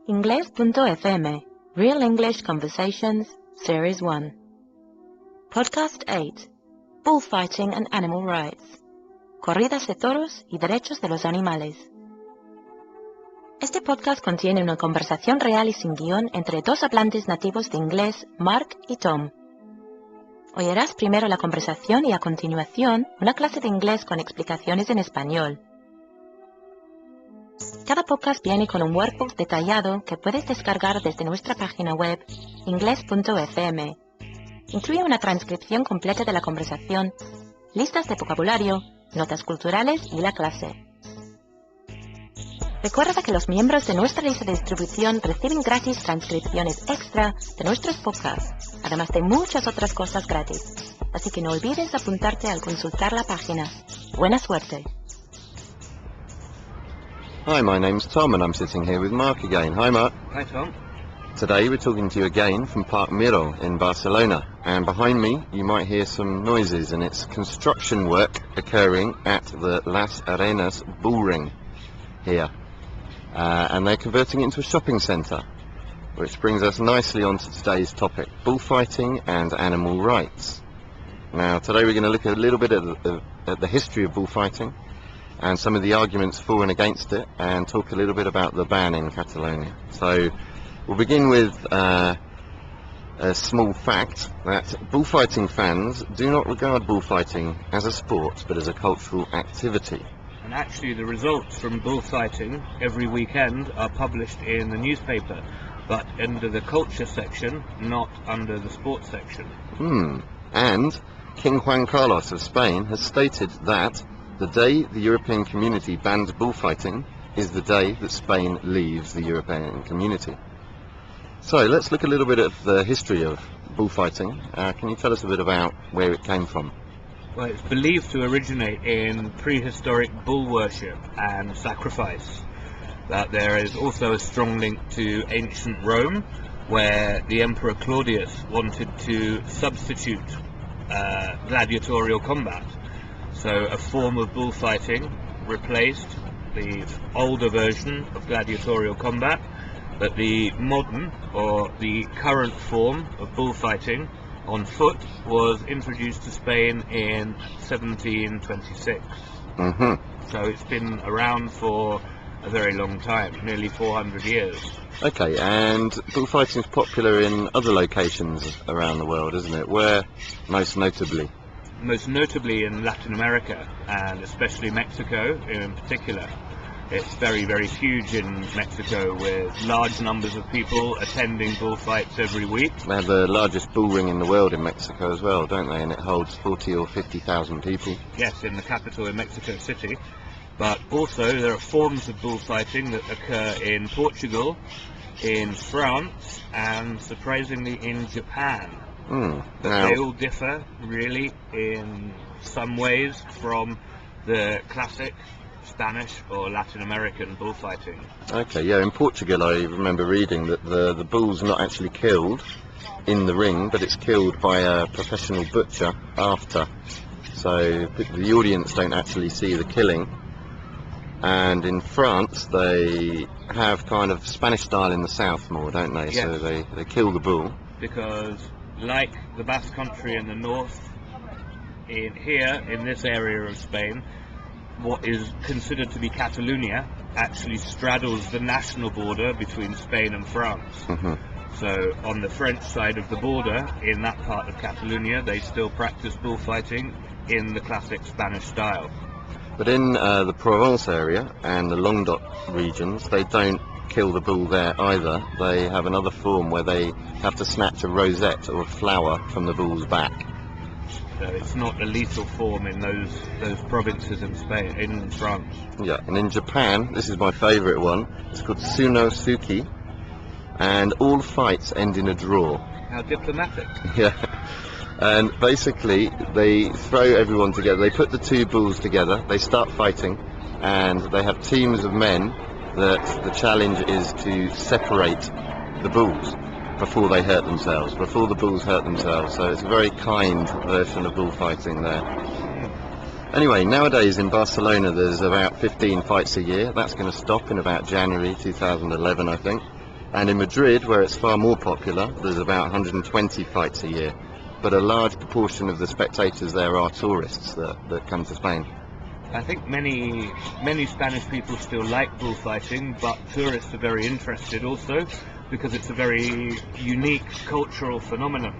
Ingles.fm, Real English Conversations, Series 1. Podcast 8. Bullfighting and Animal Rights. Corridas de toros y derechos de los animales. Este podcast contiene una conversación real y sin guión entre dos hablantes nativos de inglés, Mark y Tom. Oirás primero la conversación y a continuación una clase de inglés con explicaciones en español. Cada podcast viene con un workbook detallado que puedes descargar desde nuestra página web ingles.fm. Incluye una transcripción completa de la conversación, listas de vocabulario, notas culturales y la clase. Recuerda que los miembros de nuestra lista de distribución reciben gratis transcripciones extra de nuestros podcasts, además de muchas otras cosas gratis. Así que no olvides apuntarte al consultar la página. ¡Buena suerte! Hi, my name's Tom and I'm sitting here with Mark again. Hi, Mark. Hi, Tom. Today we're talking to you again from Park Miro in Barcelona, and behind me you might hear some noises, and it's construction work occurring at the Las Arenas bull ring here, and they're converting it into a shopping centre, which brings us nicely onto today's topic, bullfighting and animal rights. Now today we're going to look a little bit at the history of bullfighting and some of the arguments for and against it, and talk a little bit about the ban in Catalonia. So we'll begin with a small fact that bullfighting fans do not regard bullfighting as a sport but as a cultural activity. And actually the results from bullfighting every weekend are published in the newspaper, but under the culture section, not under the sports section. And King Juan Carlos of Spain has stated that the day the European community bans bullfighting is the day that Spain leaves the European community. So let's look a little bit at the history of bullfighting. Can you tell us a bit about where it came from? Well, it's believed to originate in prehistoric bull worship and sacrifice. That there is also a strong link to ancient Rome, where the Emperor Claudius wanted to substitute gladiatorial combat. So a form of bullfighting replaced the older version of gladiatorial combat, but the modern or the current form of bullfighting on foot was introduced to Spain in 1726. So it's been around for a very long time, nearly 400 years. Okay, and bullfighting is popular in other locations around the world, isn't it? Where most notably? Most notably in Latin America, and especially Mexico in particular. It's very, very huge in Mexico, with large numbers of people attending bullfights every week. They have the largest bull ring in the world in Mexico as well, don't they? And it holds 40 or 50,000 people. Yes, in the capital, in Mexico City. But also there are forms of bullfighting that occur in Portugal, in France, and surprisingly in Japan. They all differ, really, in some ways from the classic Spanish or Latin American bullfighting. Okay, yeah, in Portugal I remember reading that the bull's not actually killed in the ring, but it's killed by a professional butcher after. So the audience don't actually see the killing. And in France they have kind of Spanish style in the south more, don't they? Yes. So they kill the bull. Because like the Basque Country in the north, here in this area of Spain, what is considered to be Catalonia actually straddles the national border between Spain and France. So on the French side of the border, in that part of Catalonia, they still practice bullfighting in the classic Spanish style. But in the Provence area and the Languedoc regions, they don't kill the bull there either. They have another form where they have to snatch a rosette or a flower from the bull's back. So it's not a lethal form in those provinces in Spain, in France. Yeah, and in Japan, this is my favourite one, it's called Sunosuke, and all fights end in a draw. How diplomatic. Yeah, and basically they throw everyone together, they put the two bulls together, they start fighting, and they have teams of men that the challenge is to separate the bulls before they hurt themselves, before the bulls hurt themselves. So it's a very kind version of bullfighting there. Anyway, nowadays in Barcelona there's about 15 fights a year. That's going to stop in about January 2011, I think. And in Madrid, where it's far more popular, there's about 120 fights a year. But a large proportion of the spectators there are tourists that come to Spain. I think many Spanish people still like bullfighting, but tourists are very interested also because it's a very unique cultural phenomenon.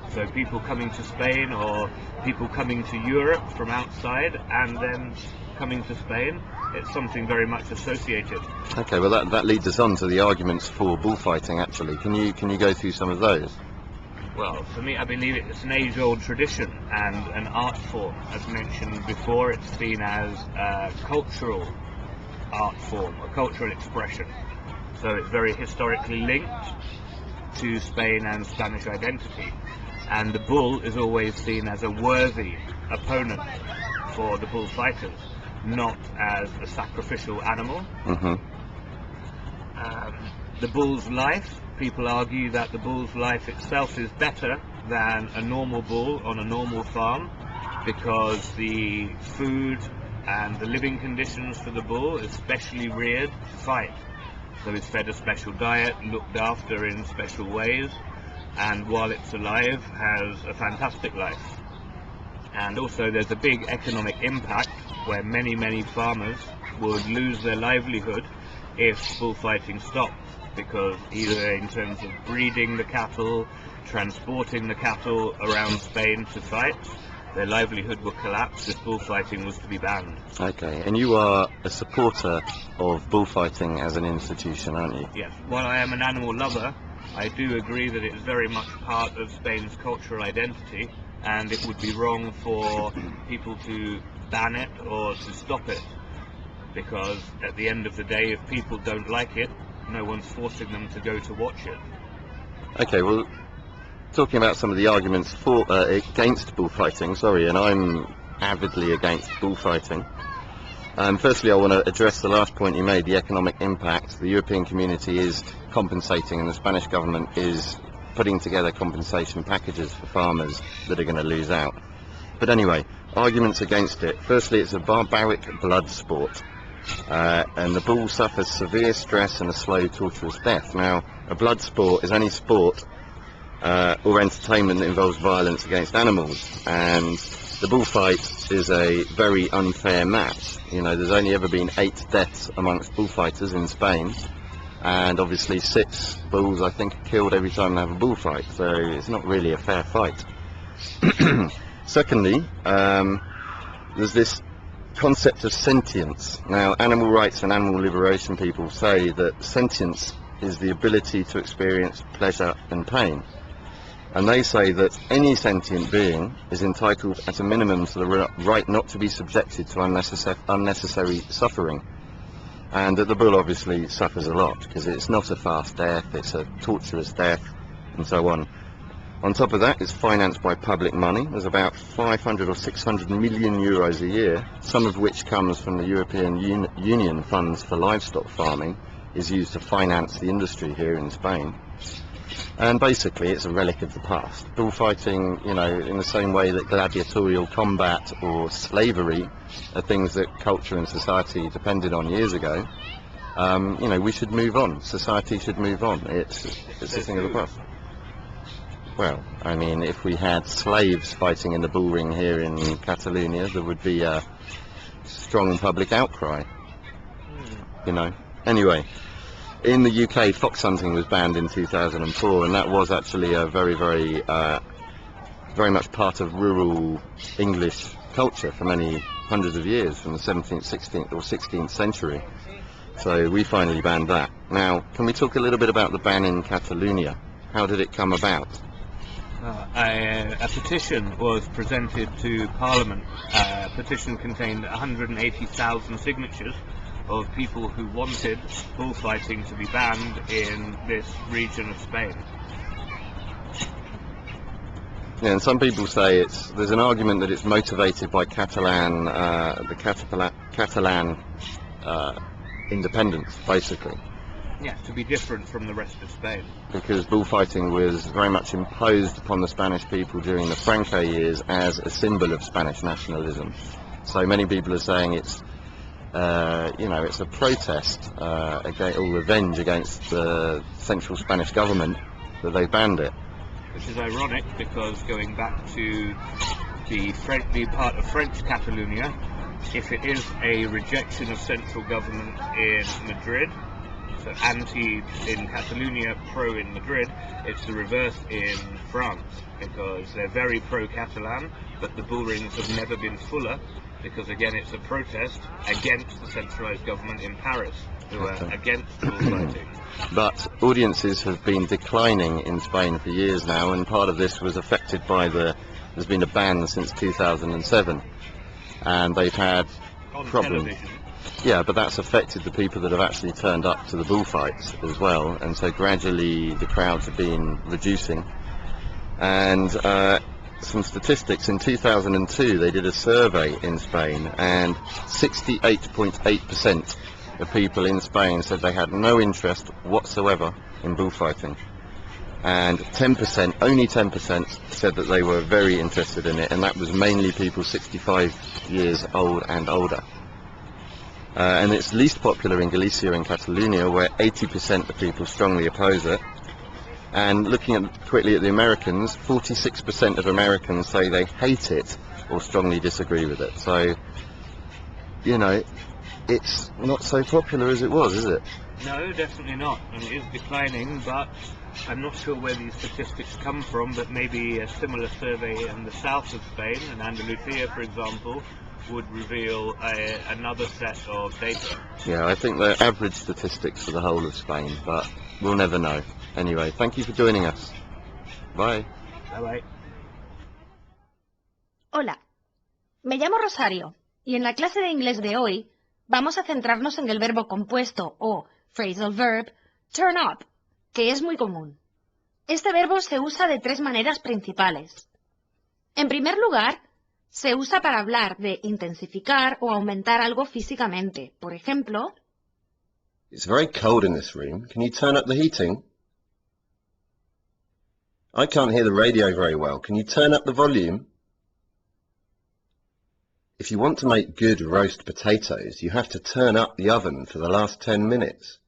So people coming to Spain or people coming to Europe from outside and then coming to Spain, it's something very much associated. Okay, well that leads us on to the arguments for bullfighting actually. Can you go through some of those? Well, for me, I believe it's an age-old tradition and an art form. As mentioned before, it's seen as a cultural art form, a cultural expression. So it's very historically linked to Spain and Spanish identity. And the bull is always seen as a worthy opponent for the bullfighters, not as a sacrificial animal. The bull's life, people argue that the bull's life itself is better than a normal bull on a normal farm because the food and the living conditions for the bull is specially reared to fight. So it's fed a special diet, looked after in special ways, and while it's alive has a fantastic life. And also there's a big economic impact where many farmers would lose their livelihood if bullfighting stopped, because either in terms of breeding the cattle, transporting the cattle around Spain to fight, their livelihood would collapse if bullfighting was to be banned. Okay, and you are a supporter of bullfighting as an institution, aren't you? Yes, while I am an animal lover, I do agree that it is very much part of Spain's cultural identity, and it would be wrong for people to ban it or to stop it, because at the end of the day, if people don't like it, no one's forcing them to go to watch it. Okay, well, talking about some of the arguments for against bullfighting, and I'm avidly against bullfighting. Firstly, I want to address the last point you made, the economic impact. The European community is compensating, and the Spanish government is putting together compensation packages for farmers that are going to lose out. But anyway, arguments against it. Firstly, it's a barbaric blood sport. And the bull suffers severe stress and a slow, torturous death. Now, a blood sport is any sport or entertainment that involves violence against animals, and the bullfight is a very unfair match. You know, there's only ever been 8 deaths amongst bullfighters in Spain, and obviously 6 bulls, I think, are killed every time they have a bullfight, so it's not really a fair fight. Secondly, there's this concept of sentience. Now, animal rights and animal liberation people say that sentience is the ability to experience pleasure and pain. And they say that any sentient being is entitled at a minimum to the right not to be subjected to unnecessary suffering. And that the bull obviously suffers a lot, because it's not a fast death, it's a torturous death, and so on. On top of that, it's financed by public money. There's about 500 or 600 million euros a year, some of which comes from the European Union funds for livestock farming, is used to finance the industry here in Spain. And basically, it's a relic of the past. Bullfighting, you know, in the same way that gladiatorial combat or slavery are things that culture and society depended on years ago. You know, we should move on. Society should move on. It's a thing of the past. Well, I mean, if we had slaves fighting in the bull ring here in Catalonia, there would be a strong public outcry, you know. Anyway, in the UK, fox hunting was banned in 2004, and that was actually a very much part of rural English culture for many hundreds of years, from the 17th, 16th or 16th century. So we finally banned that. Now, can we talk a little bit about the ban in Catalonia? How did it come about? A petition was presented to Parliament. A petition contained 180,000 signatures of people who wanted bullfighting to be banned in this region of Spain. Yeah, and some people say there's an argument that it's motivated by Catalan independence, basically. Yeah, to be different from the rest of Spain. Because bullfighting was very much imposed upon the Spanish people during the Franco years as a symbol of Spanish nationalism. So many people are saying it's You know, it's a protest against, or revenge against the central Spanish government that they banned it. Which is ironic because going back to the part of French Catalonia, if it is a rejection of central government in Madrid, so anti in Catalonia, pro in Madrid, it's the reverse in France, because they're very pro-Catalan, but the bull rings have never been fuller, because again it's a protest against the centralised government in Paris, who are against bullfighting. But audiences have been declining in Spain for years now, and part of this was affected by there's been a ban since 2007, and they've had problems. Television. Yeah, but that's affected the people that have actually turned up to the bullfights as well, and so gradually the crowds have been reducing. And some statistics, in 2002 they did a survey in Spain, and 68.8% of people in Spain said they had no interest whatsoever in bullfighting, and 10%, only 10%, said that they were very interested in it, and that was mainly people 65 years old and older. And it's least popular in Galicia and Catalonia, where 80% of people strongly oppose it. And looking quickly at the Americans, 46% of Americans say they hate it or strongly disagree with it. So, you know, it's not so popular as it was, is it? No, definitely not. And it is declining, but I'm not sure where these statistics come from, but maybe a similar survey in the south of Spain, in Andalusia, for example, would reveal another set of data. Yeah, I think they're average statistics for the whole of Spain, but we'll never know. Anyway, thank you for joining us. Bye. Bye-bye. Hola, me llamo Rosario, y en la clase de inglés de hoy vamos a centrarnos en el verbo compuesto o phrasal verb turn up, que es muy común. Este verbo se usa de tres maneras principales. En primer lugar, se usa para hablar de intensificar o aumentar algo físicamente. Por ejemplo, It's very cold in this room. Can you turn up the heating? I can't hear the radio very well. Can you turn up the volume? If you want to make good roast potatoes, you have to turn up the oven for the last 10 minutes.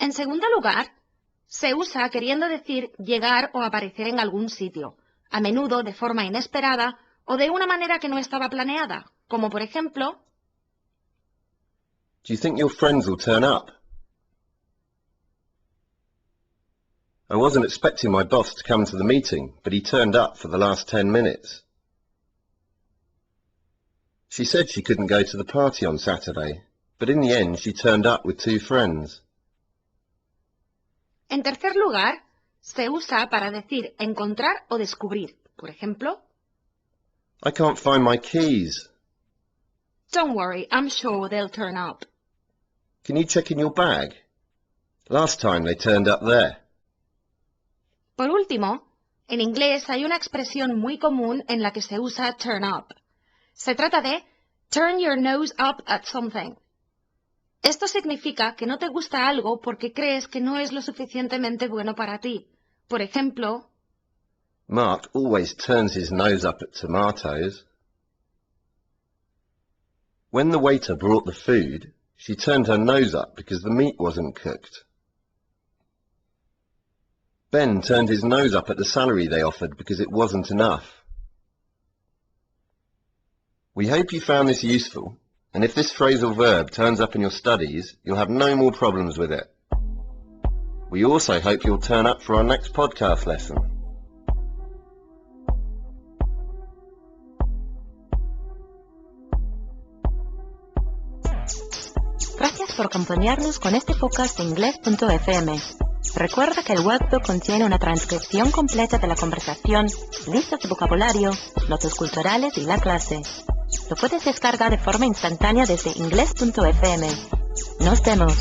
en segundo lugar, se usa queriendo decir llegar o aparecer en algún sitio, a menudo de forma inesperada o de una manera que no estaba planeada, como por ejemplo, Do you think your friends will turn up? I wasn't expecting my boss to come to the meeting, but he turned up for the last 10 minutes. She said she couldn't go to the party on Saturday, but in the end she turned up with 2 friends. en tercer lugar, se usa para decir encontrar o descubrir. Por ejemplo, I can't find my keys. Don't worry, I'm sure they'll turn up. Can you check in your bag? Last time they turned up there. Por último, en inglés hay una expresión muy común en la que se usa turn up. Se trata de turn your nose up at something. Esto significa que no te gusta algo porque crees que no es lo suficientemente bueno para ti. Por ejemplo, Mark always turns his nose up at tomatoes. When the waiter brought the food, she turned her nose up because the meat wasn't cooked. Ben turned his nose up at the salary they offered because it wasn't enough. We hope you found this useful, and if this phrasal verb turns up in your studies, you'll have no more problems with it. We also hope you'll turn up for our next podcast lesson. Gracias por acompañarnos con este podcast de Ingles.fm. Recuerda que el webbook contiene una transcripción completa de la conversación, listas de vocabulario, notas culturales y la clase. Lo puedes descargar de forma instantánea desde Ingles.fm. Nos vemos.